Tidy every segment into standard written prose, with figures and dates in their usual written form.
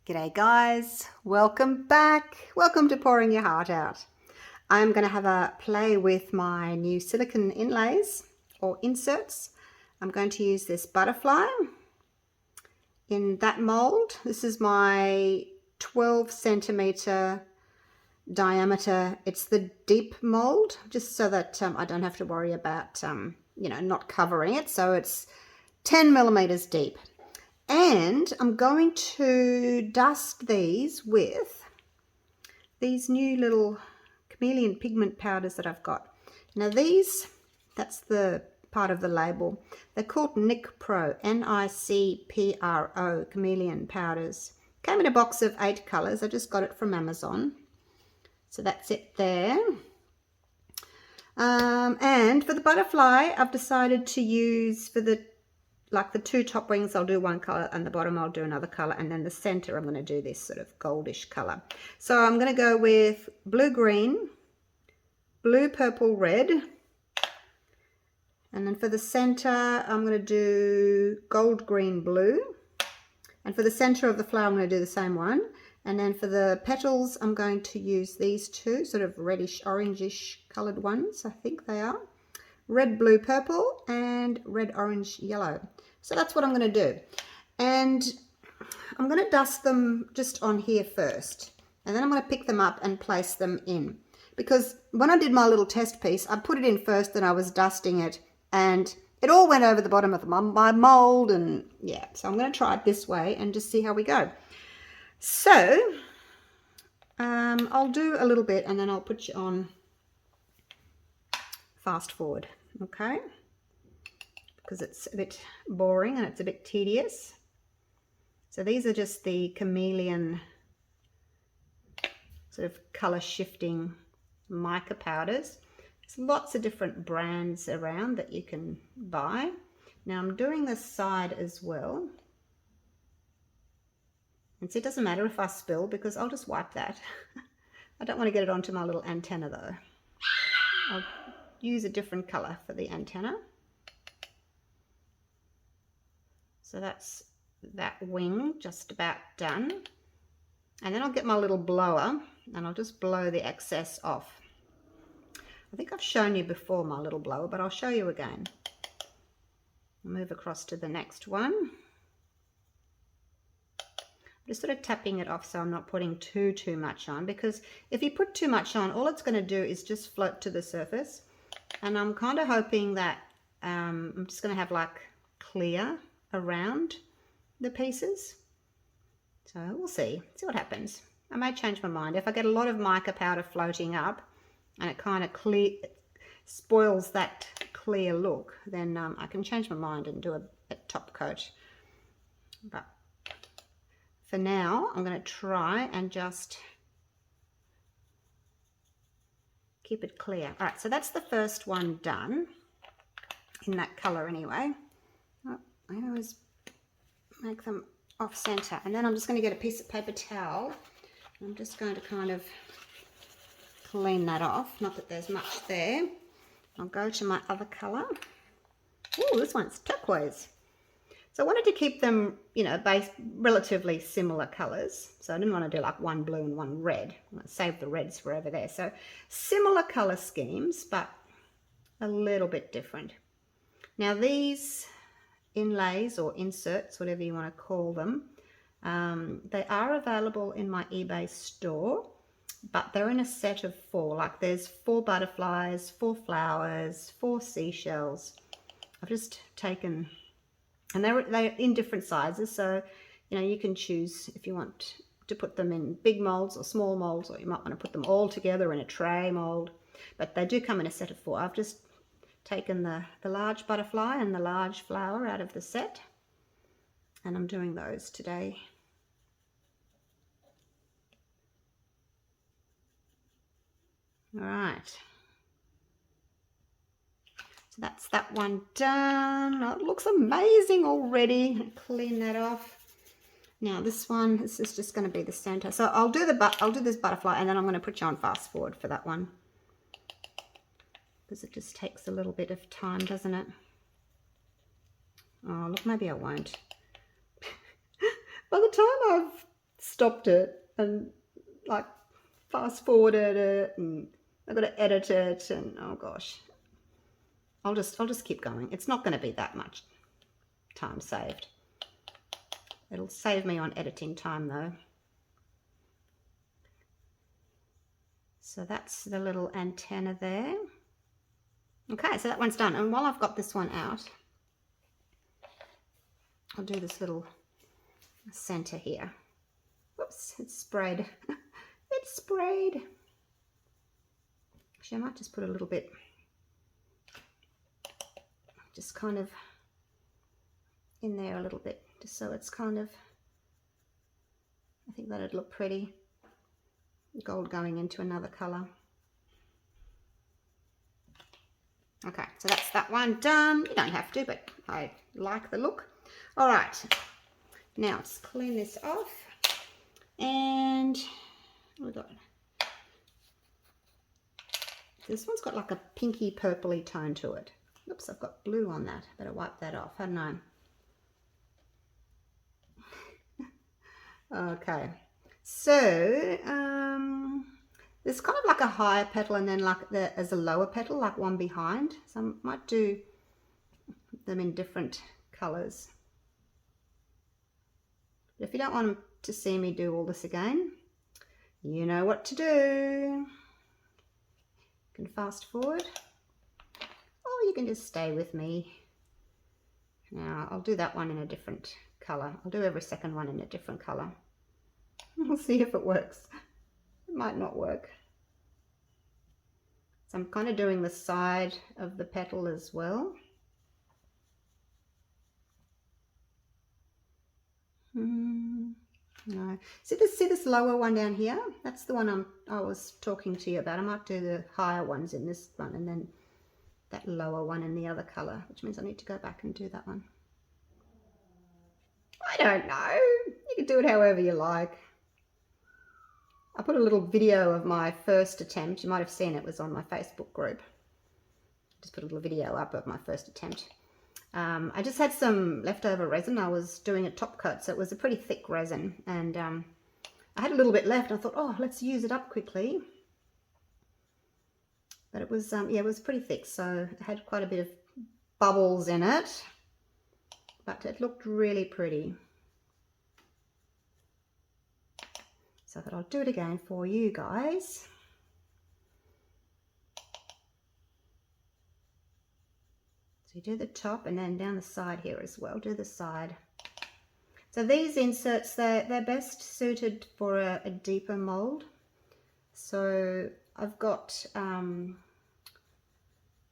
G'day guys, welcome back. Welcome to Pouring Your Heart Out. I'm going to have a play with my new silicone inlays or inserts. I'm going to use this butterfly in that mold. This is my 12 centimeter diameter. It's the deep mold, just so that I don't have to worry about not covering it. So it's 10 millimeters deep. And I'm going to dust these with these new little Chameleon pigment powders that I've got. Now these, that's the part of the label. They're called Nic Pro, N-I-C-P-R-O, Chameleon powders. Came in a box of 8 colors. I just got it from Amazon. So that's it there. And for the butterfly, I've decided to use for the two top wings, I'll do one color, and the bottom I'll do another color, and then the center I'm going to do this sort of goldish color. So I'm going to go with blue green, blue purple red, and then for the center I'm going to do gold green blue, and for the center of the flower I'm going to do the same one, and then for the petals I'm going to use these two sort of reddish orangish colored ones. I think they are red, blue, purple, and red, orange, yellow. So that's what I'm going to do. And I'm going to dust them just on here first. And then I'm going to pick them up and place them in. Because when I did my little test piece, I put it in first and I was dusting it. And it all went over the bottom of my mold. And yeah, so I'm going to try it this way and just see how we go. So I'll do a little bit and then I'll put you on fast forward. Okay, because it's a bit boring and it's a bit tedious. So these are just the Chameleon sort of color shifting mica powders. There's lots of different brands around that you can buy. Now I'm doing this side as well. And see, it doesn't matter if I spill because I'll just wipe that. I don't want to get it onto my little antenna though. I'll use a different color for the antenna. So that's that wing just about done. And then I'll get my little blower and I'll just blow the excess off. I think I've shown you before my little blower, but I'll show you again. I'll move across to the next one. I'm just sort of tapping it off so I'm not putting too much on, because if you put too much on, all it's going to do is just float to the surface. And I'm kind of hoping that I'm just going to have like clear around the pieces. So we'll see what happens. I may change my mind. If I get a lot of mica powder floating up and it kind of spoils that clear look, then I can change my mind and do a top coat. But for now, I'm going to try and just keep it clear. All right, so that's the first one done in that color anyway. Oh, I always make them off center, and then I'm just going to get a piece of paper towel. I'm just going to kind of clean that off. Not that there's much there. I'll go to my other color. Oh, this one's turquoise. So I wanted to keep them, relatively similar colors. So I didn't want to do like one blue and one red. I'm going to save the reds for over there. So similar color schemes, but a little bit different. Now these inlays or inserts, whatever you want to call them, they are available in my eBay store, but they're in a set of 4. Like there's 4 butterflies, 4 flowers, 4 seashells. I've just taken... And they're in different sizes, so you can choose if you want to put them in big molds or small molds, or you might want to put them all together in a tray mold. But they do come in a set of 4. I've just taken the large butterfly and the large flower out of the set, and I'm doing those today. All right. That's that one done. Oh, it looks amazing already. Clean that off. Now this is just going to be the center. So I'll do this butterfly, and then I'm going to put you on fast forward for that one, because it just takes a little bit of time, doesn't it? Oh, look, maybe I won't. By the time I've stopped it and like fast forwarded it, and I've got to edit it, and oh gosh, I'll just keep going. It's not going to be that much time saved. It'll save me on editing time though. So that's the little antenna there. Okay, so that one's done. And while I've got this one out, I'll do this little center here. Whoops, it's sprayed. It's sprayed. Actually, I might just put a little bit, just kind of in there a little bit, just so it's kind of, I think that'd look pretty. Gold going into another color. Okay, so that's that one done. You don't have to, but I like the look. All right, now let's clean this off. And we got, this one's got like a pinky purpley tone to it. Oops, I've got blue on that. Better wipe that off, hadn't I? Okay, so there's kind of like a higher petal, and then like there's a lower petal, like one behind. So I might do them in different colors. But if you don't want to see me do all this again, you know what to do. You can fast forward, or you can just stay with me. Now I'll do that one in a different color. I'll do every second one in a different color. We'll see if it works. It might not work. So I'm kind of doing the side of the petal as well. No. See this lower one down here? That's the one I was talking to you about. I might do the higher ones in this one, and then that lower one in the other color, which means I need to go back and do that one. I don't know. You can do it however you like. I put a little video of my first attempt. You might have seen it, was on my Facebook group. Just put a little video up of my first attempt. I just had some leftover resin. I was doing a top coat, so it was a pretty thick resin, and I had a little bit left. I thought, oh, let's use it up quickly. But it was, yeah, it was pretty thick, so it had quite a bit of bubbles in it, but it looked really pretty. So I thought I'll do it again for you guys. So you do the top, and then down the side here as well, do the side. So these inserts, they're best suited for a deeper mold. So I've got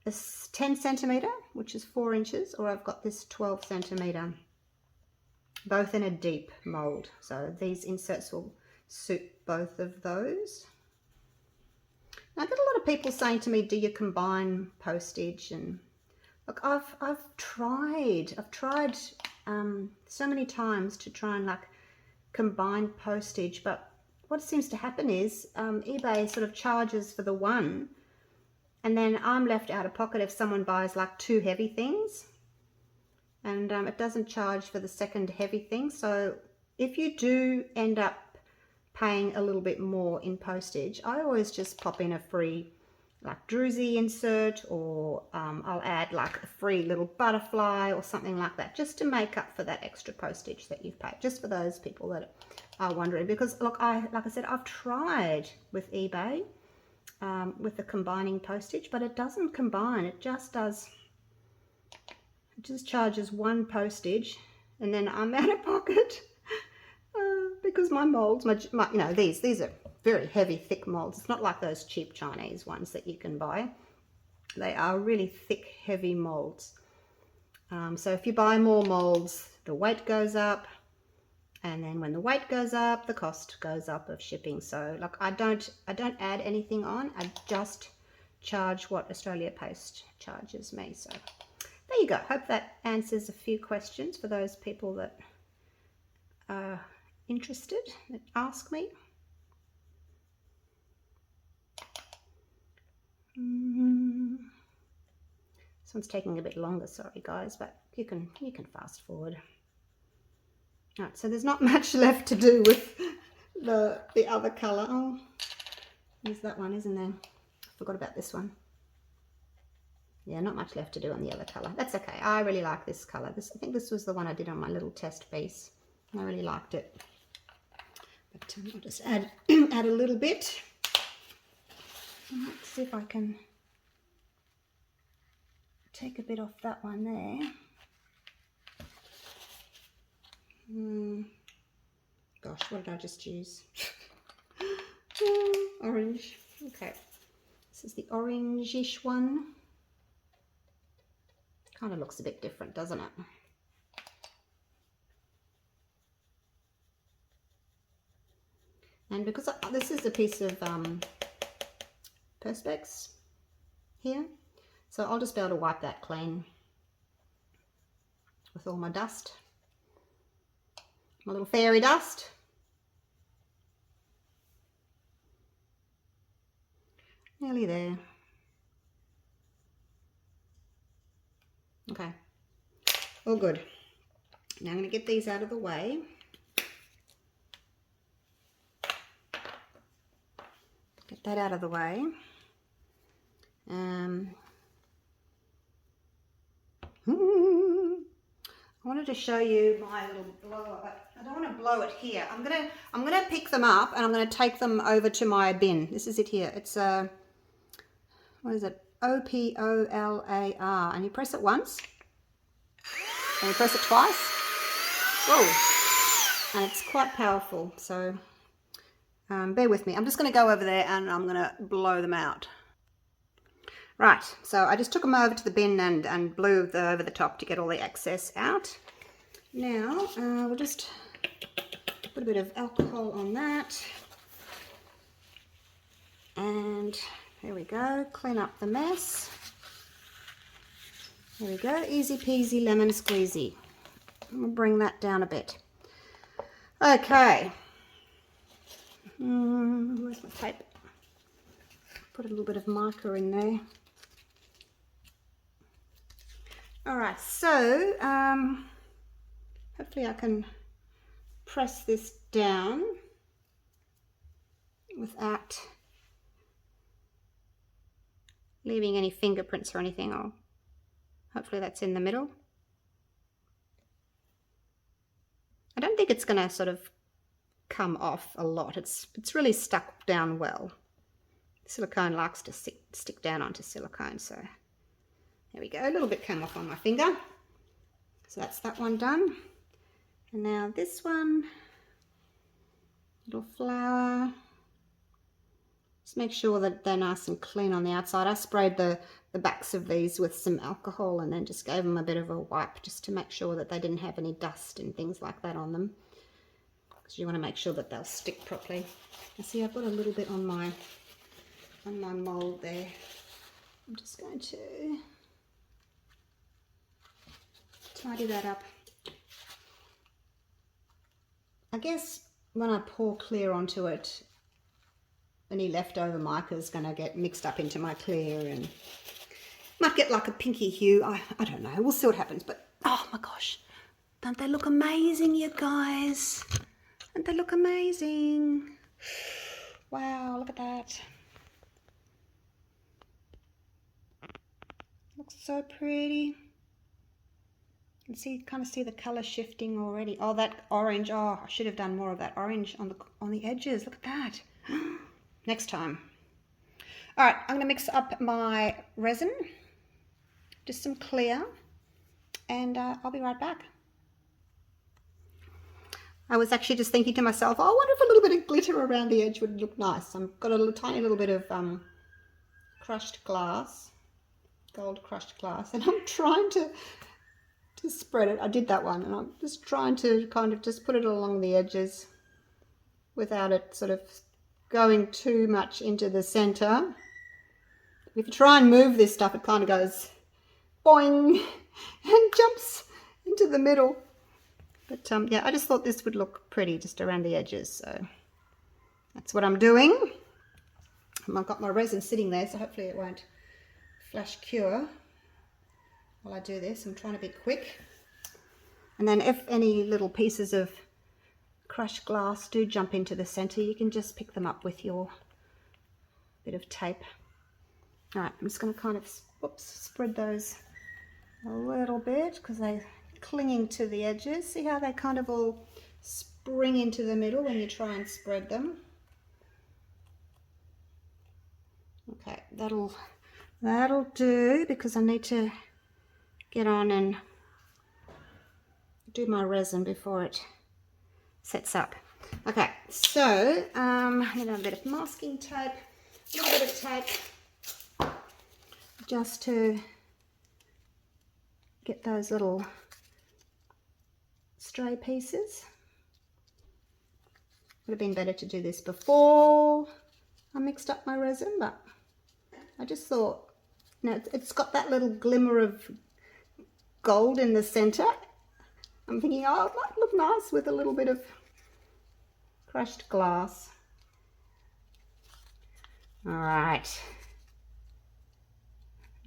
this 10 centimeter, which is 4 inches, or I've got this 12 centimeter, both in a deep mold. So these inserts will suit both of those. Now, I get a lot of people saying to me, do you combine postage? And look, I've tried so many times to try and like combine postage, but what seems to happen is eBay sort of charges for the one, and then I'm left out of pocket if someone buys like 2 heavy things, and it doesn't charge for the second heavy thing. So if you do end up paying a little bit more in postage, I always just pop in a free like druzy insert, or I'll add like a free little butterfly or something like that, just to make up for that extra postage that you've paid, just for those people that are wondering. Because look, like I said, I've tried with eBay with the combining postage, but it doesn't combine. It just does, it just charges one postage, and then I'm out of pocket because my molds, my you know, these are very heavy, thick molds. It's not like those cheap Chinese ones that you can buy. They are really thick, heavy molds. So if you buy more molds, the weight goes up, and then when the weight goes up, the cost goes up of shipping. So like I don't add anything on. I just charge what Australia Post charges me. So there you go. Hope that answers a few questions for those people that are interested, that ask me. This one's taking a bit longer, sorry guys, but you can fast forward. All right, so there's not much left to do with the other colour. Oh, there's that one, isn't there? I forgot about this one. Yeah, not much left to do on the other colour. That's okay. I really like this colour. I think this was the one I did on my little test piece. I really liked it. But I'll just add add a little bit. Let's see if I can take a bit off that one there. Gosh, what did I just use? Orange. Okay. This is the orange-ish one. Kind of looks a bit different, doesn't it? And because this is a piece of Perspex here, so I'll just be able to wipe that clean with all my dust, my little fairy dust. Nearly there. Okay, all good. Now I'm going to get these out of the way. Get that out of the way. I wanted to show you my little blower, but I don't want to blow it here. I'm gonna pick them up and I'm gonna take them over to my bin. This is it here. It's a what is it? OPOLAR, and you press it once, and you press it twice. Whoa! And it's quite powerful. So bear with me. I'm just gonna go over there and I'm gonna blow them out. Right, so I just took them over to the bin and blew over the top to get all the excess out. Now, we'll just put a bit of alcohol on that. And there we go, clean up the mess. There we go, easy peasy lemon squeezy. We'll bring that down a bit. Okay. Where's my tape? Put a little bit of marker in there. All right, so hopefully I can press this down without leaving any fingerprints or anything. Or hopefully that's in the middle. I don't think it's going to sort of come off a lot. It's really stuck down well. Silicone likes to stick down onto silicone, so there we go. A little bit came off on my finger. So that's that one done. And now this one, little flower. Just make sure that they're nice and clean on the outside. I sprayed the backs of these with some alcohol and then just gave them a bit of a wipe just to make sure that they didn't have any dust and things like that on them. Because you want to make sure that they'll stick properly. I see I've got a little bit on my mold there. I'm just going to tidy that up. I guess when I pour clear onto it, any leftover mica is going to get mixed up into my clear and might get like a pinky hue. I don't know. We'll see what happens. But oh my gosh, don't they look amazing, you guys? Don't they look amazing? Wow, look at that. Looks so pretty. You can kind of see the color shifting already. Oh, that orange. Oh, I should have done more of that orange on the edges. Look at that. Next time. All right, I'm going to mix up my resin, just some clear, and I'll be right back. I was actually just thinking to myself, oh, I wonder if a little bit of glitter around the edge would look nice. I've got a tiny little bit of crushed glass, gold crushed glass, and I'm trying to spread it. I did that one, and I'm just trying to kind of just put it along the edges without it sort of going too much into the center. If you try and move this stuff, it kind of goes boing and jumps into the middle. But yeah, I just thought this would look pretty just around the edges, so that's what I'm doing. And I've got my resin sitting there, so hopefully it won't flash cure while I do this. I'm trying to be quick. And then if any little pieces of crushed glass do jump into the center, you can just pick them up with your bit of tape. All right, I'm just going to kind of spread those a little bit because they're clinging to the edges. See how they kind of all spring into the middle when you try and spread them? Okay, that'll do, because I need to get on and do my resin before it sets up. Okay, so I'm going to have a bit of masking tape, a little bit of tape, just to get those little stray pieces. Would have been better to do this before I mixed up my resin, but I just thought, you know, it's got that little glimmer of gold in the center. I'm thinking, oh, it might look nice with a little bit of crushed glass. All right.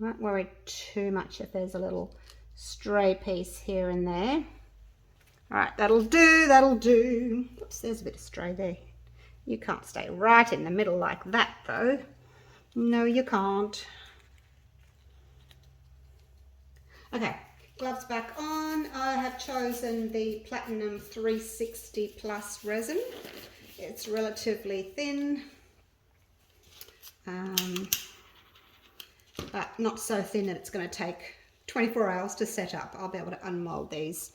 Don't worry too much if there's a little stray piece here and there. All right, that'll do, that'll do. Oops, there's a bit of stray there. You can't stay right in the middle like that, though. No, you can't. Okay, gloves back on. I have chosen the Platinum 360 Plus resin. It's relatively thin, but not so thin that it's going to take 24 hours to set up. I'll be able to unmold these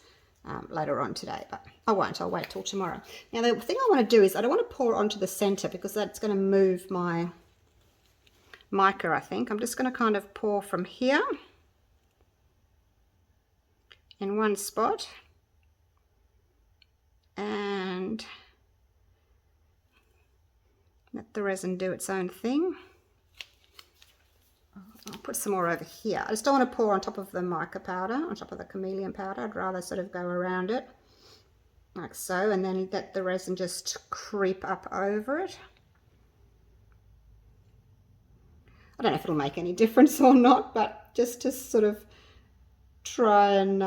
later on today, but I won't. I'll wait till tomorrow. Now, the thing I want to do is I don't want to pour onto the center because that's going to move my mica, I think. I'm just going to kind of pour from here in one spot and let the resin do its own thing. I'll put some more over here. I just don't want to pour on top of the mica powder, on top of the Chameleon powder. I'd rather sort of go around it like so, and then let the resin just creep up over it. I don't know if it'll make any difference or not, but just to sort of try and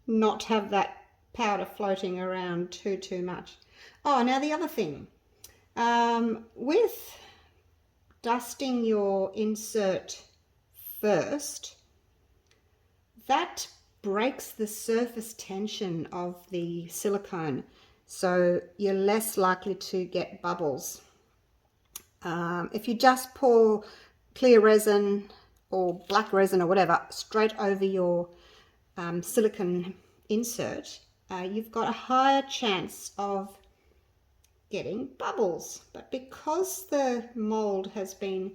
not have that powder floating around too much. Oh, now the other thing, with dusting your insert first, that breaks the surface tension of the silicone, so you're less likely to get bubbles. If you just pour clear resin or black resin or whatever straight over your silicone insert, you've got a higher chance of getting bubbles. But because the mold has been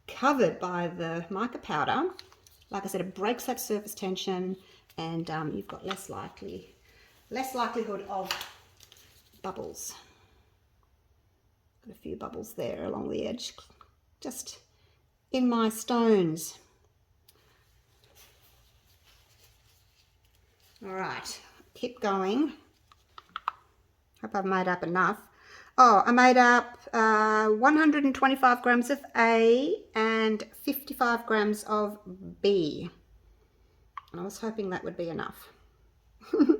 covered by the mica powder, like I said, it breaks that surface tension, and you've got less likelihood of bubbles. Got a few bubbles there along the edge, just in my stones. All right, keep going. Hope I've made up enough. Oh, I made up 125 grams of A and 55 grams of B. And I was hoping that would be enough. I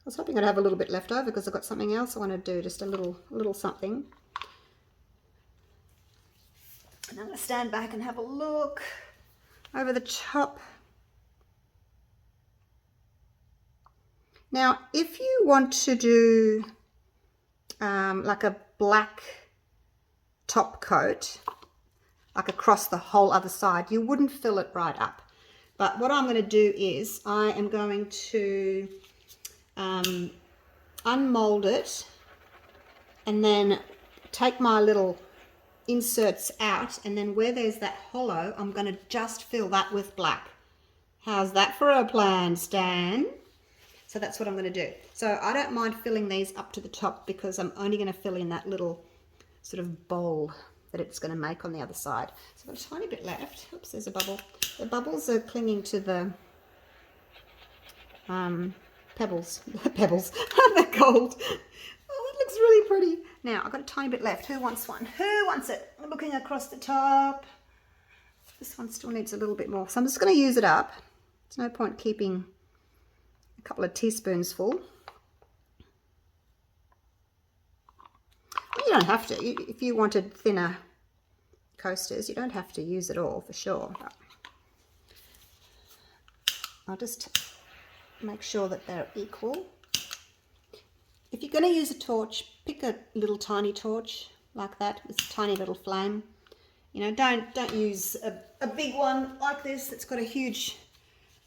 was hoping I'd have a little bit left over because I've got something else I want to do, just a little something. And I'm going to stand back and have a look over the top. Now, if you want to do like a black top coat, like across the whole other side, you wouldn't fill it right up. But what I'm going to do is I am going to unmold it and then take my little inserts out, and then where there's that hollow, I'm going to just fill that with black. How's that for a plan, Stan? So that's what I'm going to do. So I don't mind filling these up to the top because I'm only going to fill in that little sort of bowl that it's going to make on the other side. So I've got a tiny bit left. Oops, there's a bubble. The bubbles are clinging to the pebbles. Pebbles. They're gold. Oh, it looks really pretty. Now, I've got a tiny bit left. Who wants one? Who wants it? I'm looking across the top. This one still needs a little bit more. So I'm just going to use it up. There's no point keeping couple of teaspoons full. You don't have to. If you wanted thinner coasters, you don't have to use it all for sure. But I'll just make sure that they're equal. If you're going to use a torch, pick a little tiny torch like that with a tiny little flame. You know, don't use a big one like this that's got a huge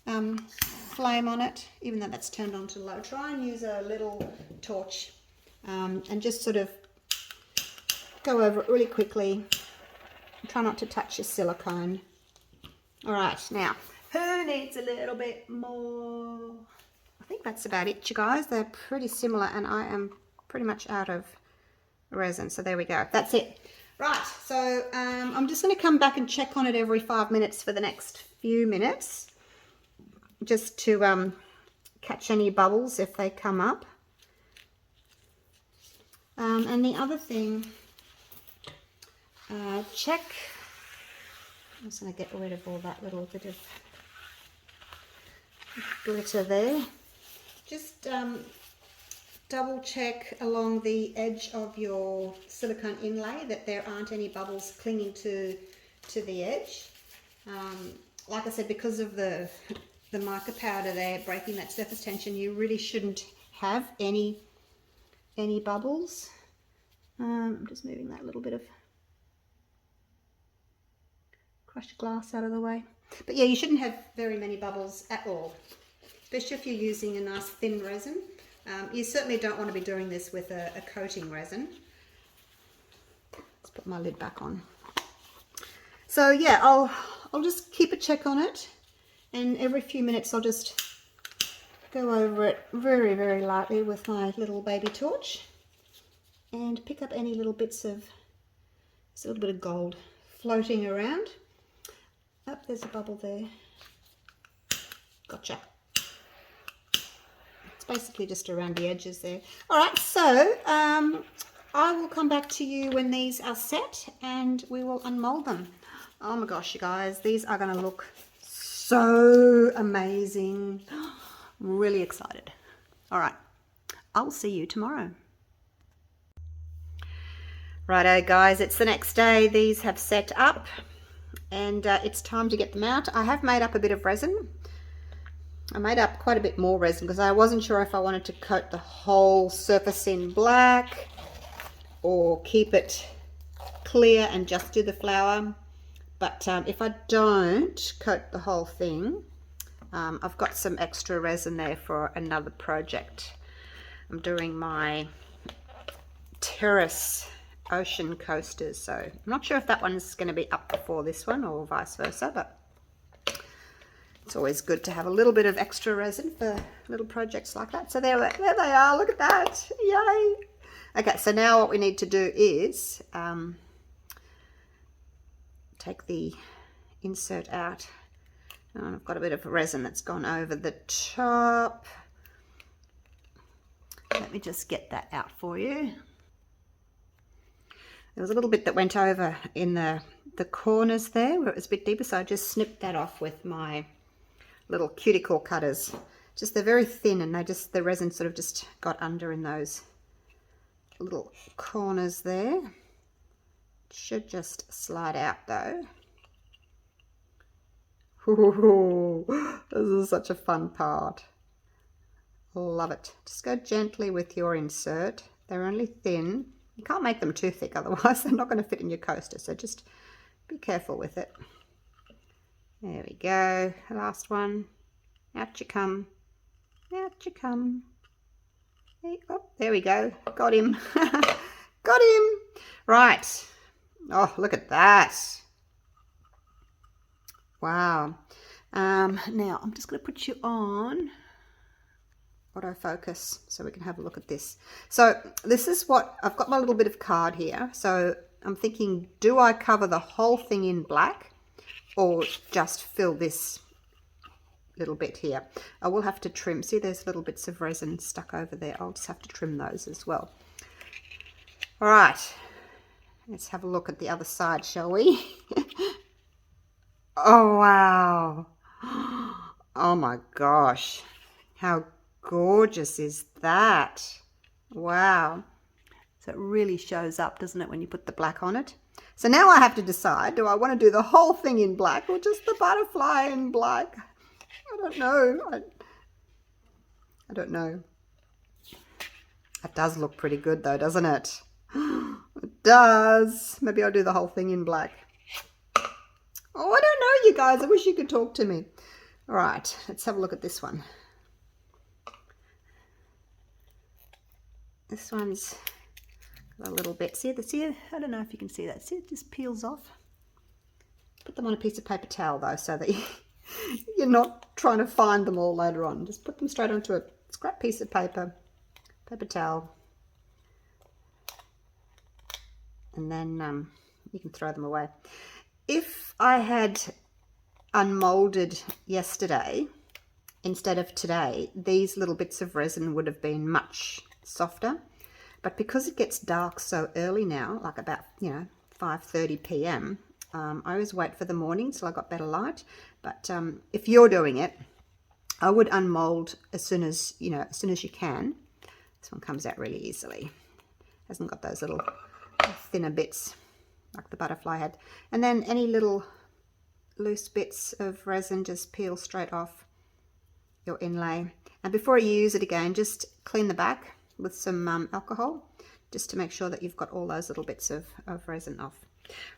flame on it, even though that's turned on to low. Try and use a little torch and just sort of go over it really quickly. Try not to touch your silicone. All right, now, who needs a little bit more? I think that's about it, you guys. They're pretty similar, and I am pretty much out of resin. So there we go. That's it. Right, so I'm just going to come back and check on it every 5 minutes for the next few minutes, just to catch any bubbles if they come up. And the other thing, check. I'm just going to get rid of all that little bit of glitter there. Just double check along the edge of your silicone inlay that there aren't any bubbles clinging to the edge. Like I said, because of the mica powder there breaking that surface tension, you really shouldn't have any bubbles. I'm just moving that little bit of crushed glass out of the way. But yeah, you shouldn't have very many bubbles at all, especially if you're using a nice thin resin. You certainly don't want to be doing this with a coating resin. Let's put my lid back on. So yeah, I'll just keep a check on it, and every few minutes I'll just go over it very, very lightly with my little baby torch and pick up any little bits of, there's a little bit of gold floating around. Oh, there's a bubble there. Gotcha. It's basically just around the edges there. All right, so I will come back to you when these are set and we will unmold them. Oh my gosh, you guys, these are going to look so amazing. I'm really excited. All right, I'll see you tomorrow. Righto, guys, it's the next day. These have set up and it's time to get them out. I have made up a bit of resin. I made up quite a bit more resin because I wasn't sure if I wanted to coat the whole surface in black or keep it clear and just do the flower. But if I don't coat the whole thing, I've got some extra resin there for another project. I'm doing my terrace ocean coasters, so I'm not sure if that one's going to be up before this one or vice versa, but it's always good to have a little bit of extra resin for little projects like that. So there they are. Look at that. Yay. Okay, so now what we need to do is take the insert out. And I've got a bit of resin that's gone over the top. Let me just get that out for you. There was a little bit that went over in the corners there where it was a bit deeper, so I just snipped that off with my little cuticle cutters. Just they're very thin, and the resin sort of just got under in those little corners there. It should just slide out though. Ooh, this is such a fun part. Love it. Just go gently with your insert. They're only thin. You can't make them too thick, otherwise they're not going to fit in your coaster, so just be careful with it. There we go. Last one. Out you come. Out you come. Hey, oh, there we go. Got him. Got him. Right. Oh, look at that. Wow. Now I'm just going to put you on autofocus so we can have a look at this. So this is what I've got, my little bit of card here. So I'm thinking, do I cover the whole thing in black or just fill this little bit here? I will have to trim. See, there's little bits of resin stuck over there. I'll just have to trim those as well. All right, let's have a look at the other side, shall we? Oh wow. Oh my gosh, how gorgeous is that? Wow. So it really shows up, doesn't it, when you put the black on it? So now I have to decide, do I want to do the whole thing in black or just the butterfly in black? I don't know. I don't know. It does look pretty good though, doesn't it? It does. Maybe I'll do the whole thing in black. Oh, I don't know, you guys. I wish you could talk to me. All right, let's have a look at this one. This one's got a little bit. See, I don't know if you can see that. See, it just peels off. Put them on a piece of paper towel though, so that you're not trying to find them all later on. Just put them straight onto a scrap piece of paper towel, and then you can throw them away. If I had unmolded yesterday instead of today, these little bits of resin would have been much softer, but because it gets dark so early now, like about 5:30 p.m., I always wait for the morning till I got better light. But if you're doing it, I would unmold as soon as you can. This one comes out really easily. Hasn't got those little thinner bits like the butterfly had. And then any little loose bits of resin just peel straight off your inlay. And before you use it again, just clean the back with some alcohol, just to make sure that you've got all those little bits of resin off.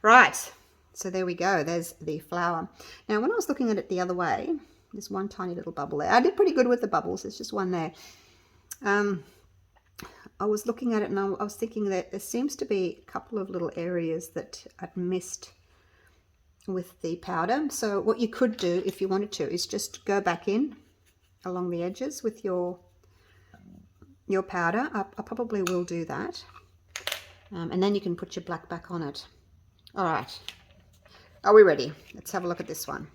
Right, so there we go. There's the flower. Now, when I was looking at it the other way, there's one tiny little bubble there. I did pretty good with the bubbles. There's just one there. I was looking at it and I was thinking that there seems to be a couple of little areas that I'd missed with the powder. So what you could do if you wanted to is just go back in along the edges with your powder. I probably will do that. And then you can put your black back on it. All right. Are we ready? Let's have a look at this one.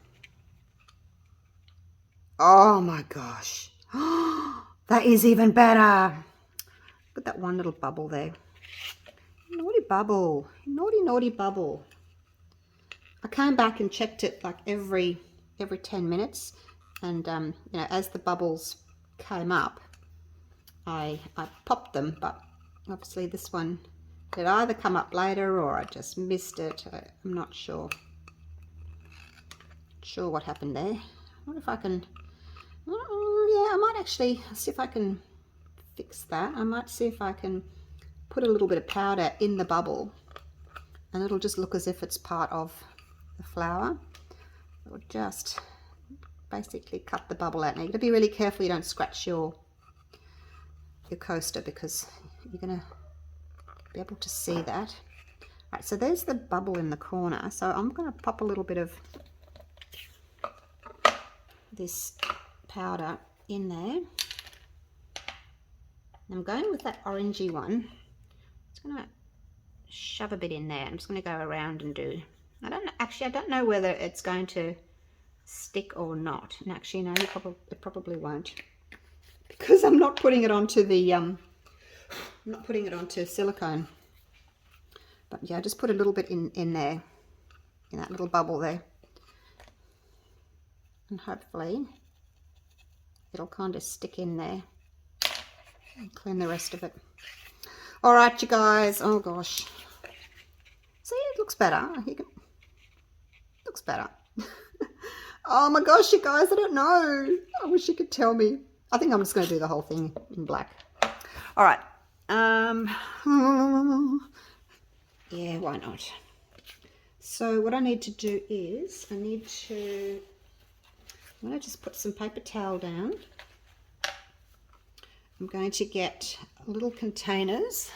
Oh my gosh. That is even better. Look at that one little bubble there. Naughty bubble. Naughty, naughty bubble. I came back and checked it like every 10 minutes. And, as the bubbles came up, I popped them. But obviously this one did either come up later or I just missed it. I'm not sure. Not sure what happened there. I wonder if I can... yeah, I might actually see if I can fix that. I might see if I can put a little bit of powder in the bubble and it'll just look as if it's part of the flower. It'll just basically cut the bubble out. Now you've got to be really careful you don't scratch your coaster, because you're going to be able to see that. Right, so there's the bubble in the corner. So I'm going to pop a little bit of this powder in there. I'm going with that orangey one. Just going to shove a bit in there. I'm just going to go around and do... I don't know whether it's going to stick or not. And actually, no, it probably won't, because I'm not putting it onto the I'm not putting it onto silicone. But yeah, just put a little bit in there, in that little bubble there, and hopefully it'll kind of stick in there. And clean the rest of it. All right, you guys. Oh gosh. See, it looks better. Looks better. Oh my gosh, you guys, I don't know. I wish you could tell me. I think I'm just going to do the whole thing in black. All right. Yeah, why not? So what I need to do is I'm going to just put some paper towel down. I'm going to get little containers.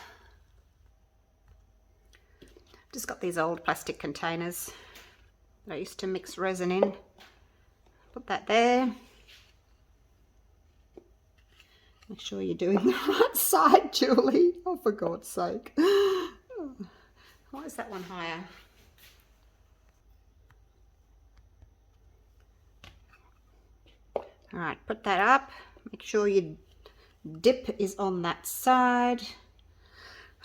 I've just got these old plastic containers that I used to mix resin in. Put that there. Make sure you're doing the right side, Julie. Oh, for God's sake. Why is that one higher? All right, put that up. Make sure your dip is on that side.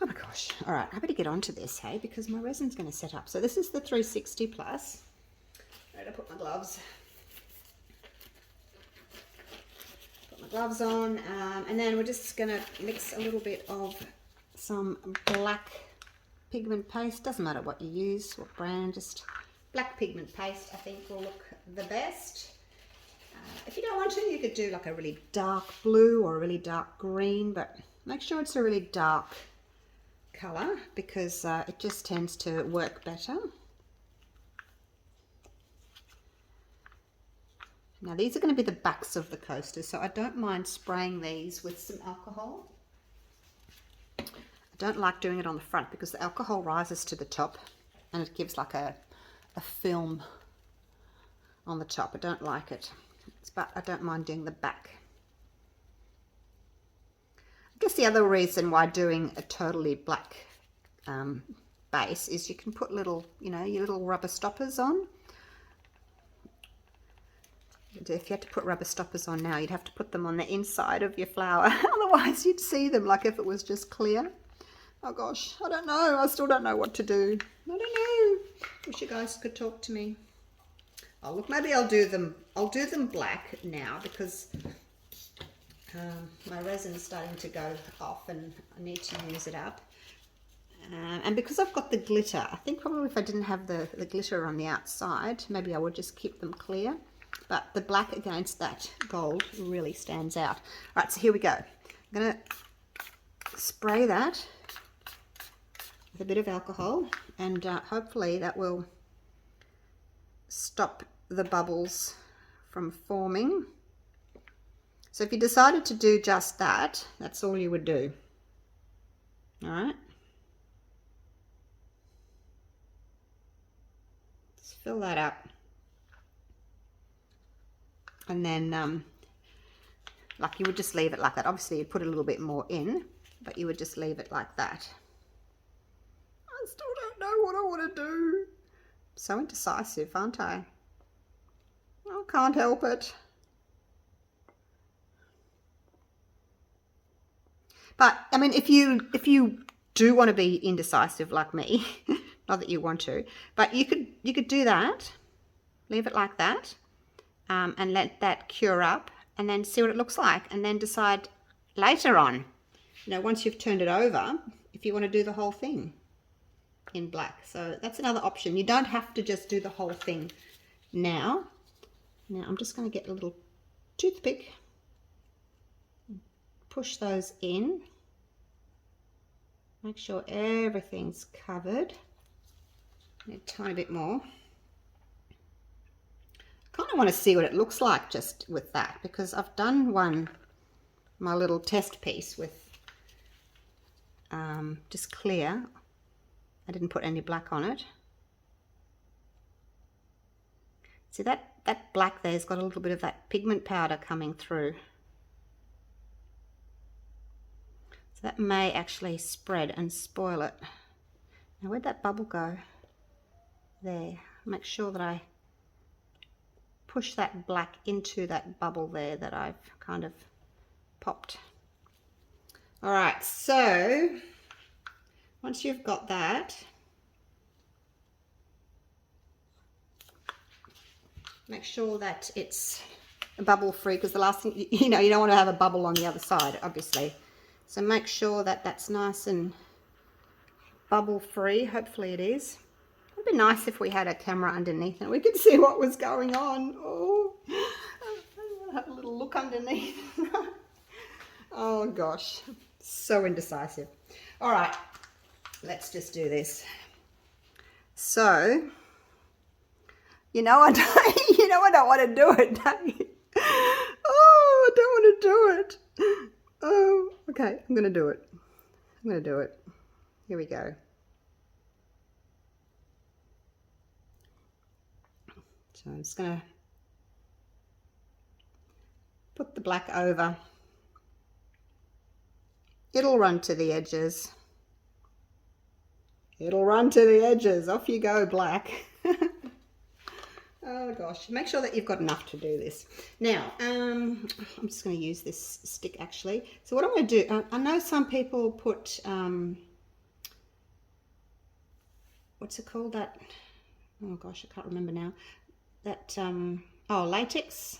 Oh my gosh. All right, I better get onto this, hey, because my resin's going to set up. So this is the 360 plus. I better put my gloves. Put my gloves on, and then we're just going to mix a little bit of some black pigment paste. Doesn't matter what you use, what brand, just black pigment paste I think will look the best. If you don't want to, you could do like a really dark blue or a really dark green, but make sure it's a really dark colour because it just tends to work better. Now these are going to be the backs of the coasters, so I don't mind spraying these with some alcohol. I don't like doing it on the front because the alcohol rises to the top and it gives like a film on the top. I don't like it, but I don't mind doing the back. I guess the other reason why doing a totally black base is you can put little, you know, your little rubber stoppers on. If you had to put rubber stoppers on now, you'd have to put them on the inside of your flower. Otherwise, you'd see them like if it was just clear. Oh gosh, I don't know. I still don't know what to do. I don't know. Wish you guys could talk to me. Oh look, maybe I'll do them black now because my resin is starting to go off and I need to use it up. And because I've got the glitter, I think probably if I didn't have the glitter on the outside, maybe I would just keep them clear. But the black against that gold really stands out. All right, so here we go. I'm going to spray that with a bit of alcohol, and hopefully that will stop the bubbles from forming. So if you decided to do just that, that's all you would do. All right. Just fill that up. And then, like you would just leave it like that. Obviously you'd put a little bit more in, but you would just leave it like that. I still don't know what I want to do. So indecisive, aren't I? I can't help it. But I mean, if you do want to be indecisive like me, not that you want to, but you could do that, leave it like that, and let that cure up, and then see what it looks like, and then decide later on, you know, once you've turned it over, if you want to do the whole thing in black. So that's another option. You don't have to just do the whole thing now. Now I'm just going to get a little toothpick, push those in, make sure everything's covered. A tiny bit more. I kind of want to see what it looks like just with that, because I've done my little test piece with just clear. I didn't put any black on it. See that black there's got a little bit of that pigment powder coming through. So that may actually spread and spoil it. Now where'd that bubble go? There. Make sure that I push that black into that bubble there that I've kind of popped. All right, so once you've got that, make sure that it's bubble free, because the last thing, you know, you don't want to have a bubble on the other side, obviously. So make sure that that's nice and bubble free. Hopefully it is. It'd be nice if we had a camera underneath and we could see what was going on. Oh, I have a little look underneath. Oh gosh, so indecisive. All right, let's just do this. So, you know I don't want to do it, don't you? Oh, I don't want to do it. Oh, okay, I'm going to do it. I'm going to do it. Here we go. So I'm just going to put the black over. It'll run to the edges. It'll run to the edges. Off you go, black. Oh gosh, make sure that you've got enough to do this. Now, I'm just going to use this stick actually. So what I'm going to do, I know some people put, what's it called, that, oh gosh, I can't remember now. That, oh, latex.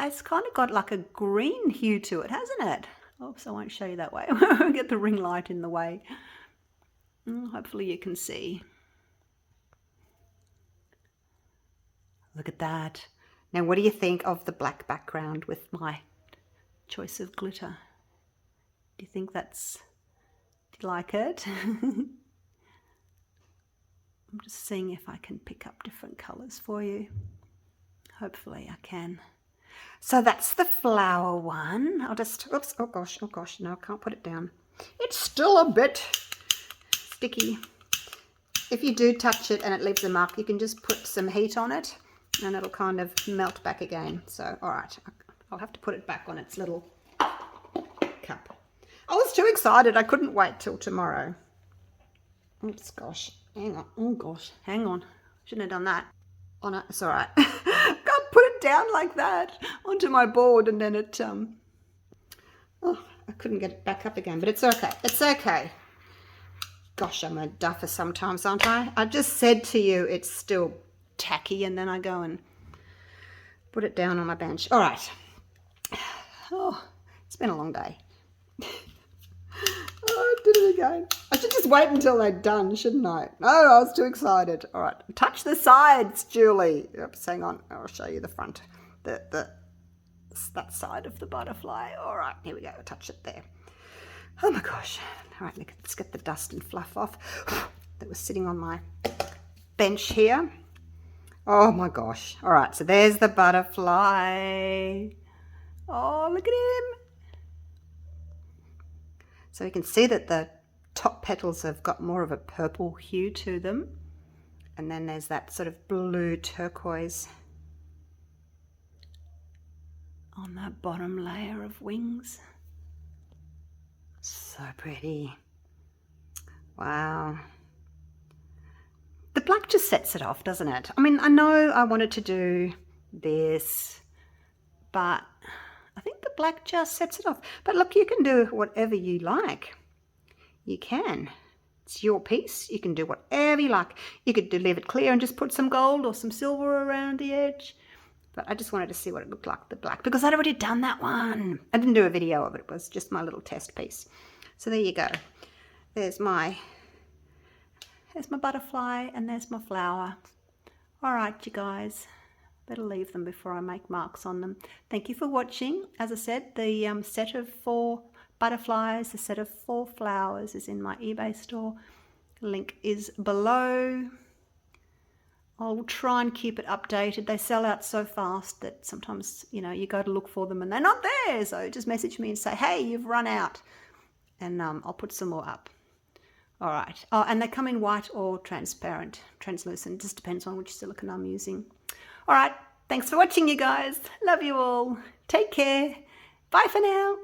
it's kind of got like a green hue to it, hasn't it? Oops, I won't show you that way. I'll get the ring light in the way. Hopefully you can see. Look at that. Now, what do you think of the black background with my choice of glitter? Do you think that's... do you like it? I'm just seeing if I can pick up different colours for you. Hopefully I can. So that's the flower one. I'll just, oops, oh gosh, no, I can't put it down. It's still a bit sticky. If you do touch it and it leaves a mark, you can just put some heat on it and it'll kind of melt back again. So, all right, I'll have to put it back on its little cup. I was too excited. I couldn't wait till tomorrow. Oops, gosh, hang on. Oh gosh, hang on. Shouldn't have done that. Oh no, it's all right. Can't put it down like that onto my board and then it, oh, I couldn't get it back up again, but it's okay. It's okay. Gosh, I'm a duffer sometimes, aren't I? I just said to you it's still tacky and then I go and put it down on my bench. All right. Oh, it's been a long day. Oh, I did it again. I should just wait until they're done, shouldn't I? No, I was too excited. All right. Touch the sides, Julie. Oops, hang on. I'll show you the front. That side of the butterfly. All right, here we go. Touch it there. Oh my gosh. All right, let's get the dust and fluff off that was sitting on my bench here. Oh my gosh. All right, so there's the butterfly. Oh, look at him. So you can see that the top petals have got more of a purple hue to them. And then there's that sort of blue turquoise on that bottom layer of wings. So pretty. Wow. The black just sets it off, doesn't it? I mean, I know I wanted to do this, but I think the black just sets it off. But look, you can do whatever you like. You can. It's your piece. You can do whatever you like. You could leave it clear and just put some gold or some silver around the edge. But I just wanted to see what it looked like, the black, because I'd already done that one. I didn't do a video of it. It was just my little test piece. So there you go. There's my butterfly and there's my flower. All right, you guys. Better leave them before I make marks on them. Thank you for watching. As I said, the set of 4 butterflies, the set of 4 flowers is in my eBay store. Link is below. I'll try and keep it updated. They sell out so fast that sometimes, you know, you go to look for them and they're not there. So just message me and say, hey, you've run out. And I'll put some more up. All right. Oh, and they come in white or transparent, translucent. Just depends on which silicone I'm using. All right. Thanks for watching, you guys. Love you all. Take care. Bye for now.